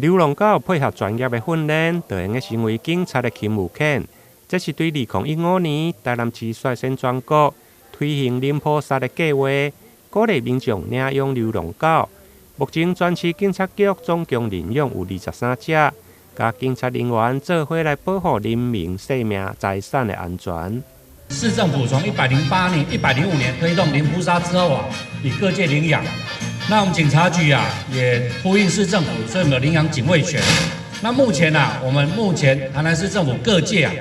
流浪狗配合专业的训练，就用成为警察的勤务犬。这是对2015年台南市率先全国推行零扑杀的计划，鼓励民众领养流浪狗。目前全市警察局总共领养有23只，甲警察人员做伙来保护人民生命财产的安全。市政府从108年、105年推动零扑杀之后啊，以各界领养。那我们警察局啊也呼应市政府，所以我们有领养警卫犬。那目前啊，我们台南市政府各界啊，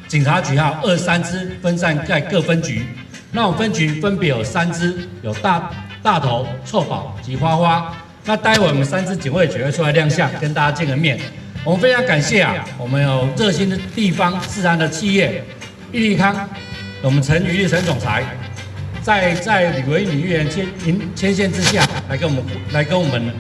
警察局还有23只分散在各分局。那我们分局分别有3只，有大头、臭宝及花花。那待会我们3只警卫犬会出来亮相，跟大家见个面。我们非常感谢啊，我们有热心的地方治安的企业，益利康，我们陈宇陈总裁，在吕维女议员牵线之下，来跟我们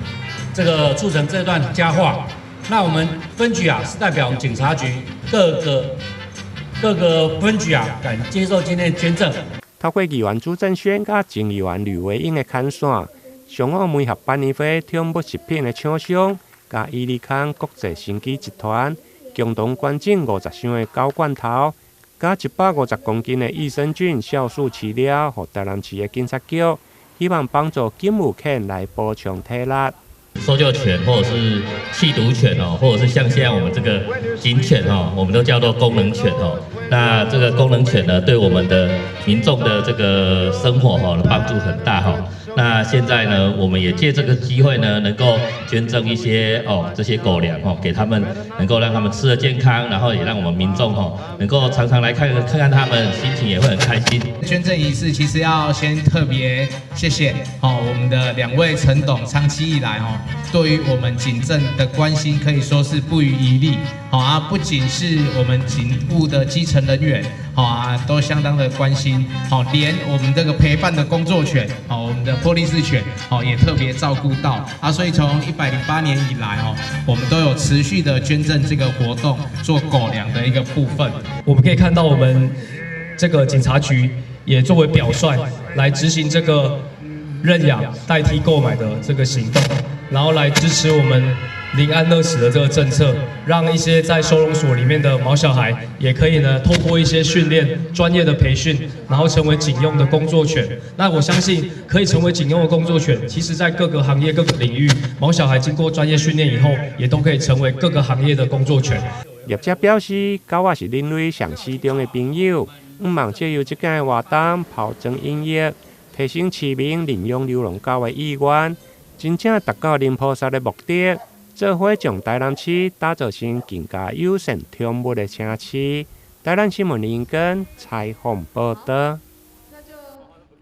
这个促成这段佳话。那我们分局啊是代表我们警察局各个分局啊，敢接受今天的捐赠。透过议员朱正轩甲前议员吕维英的牵线，上澳梅合办年会宠物食品的厂商，甲益利康国际生机集团共同捐赠50箱的狗罐头，甲150公斤的益生菌酵素饲料，予台南市的警察局，希望帮助警务犬来补充体力。搜救犬或者是缉毒犬哦，或者是像现在我们这个警犬哦，我们都叫做功能犬哦。那这个功能犬呢，对我们的民众的这个生活哈帮助很大哈。那现在呢，我们也借这个机会呢，能够捐赠一些这些狗粮给他们，能够让他们吃得健康，然后也让我们民众能够常常来看看他们，心情也会很开心。捐赠仪式其实要先特别谢谢我们的2位陈董，长期以来对于我们警政的关心可以说是不遗余力不仅是我们警务的基层人员都相当的关心连我们这个陪伴的工作犬我们的波利斯犬也特别照顾到所以从108年以来我们都有持续的捐赠这个活动，做狗粮的一个部分。我们可以看到我们这个警察局也作为表率来执行这个认养代替购买的这个行动，然后来支持我们零安乐死的这个政策，让一些在收容所里面的毛小孩也可以呢，透过一些训练、专业的培训，然后成为警用的工作犬。那我相信可以成为警用的工作犬，其实在各个行业、各个领域，毛小孩经过专业训练以后，也都可以成为各个行业的工作犬。业者表示，狗仔是人类上适中的朋友，毋望借由这件活动抛砖引玉，提升市民领养流浪狗的意愿，真正达到零扑杀的目的。做伙将台南市打造成更加友善宠物的城市。台南新闻林根采访报道。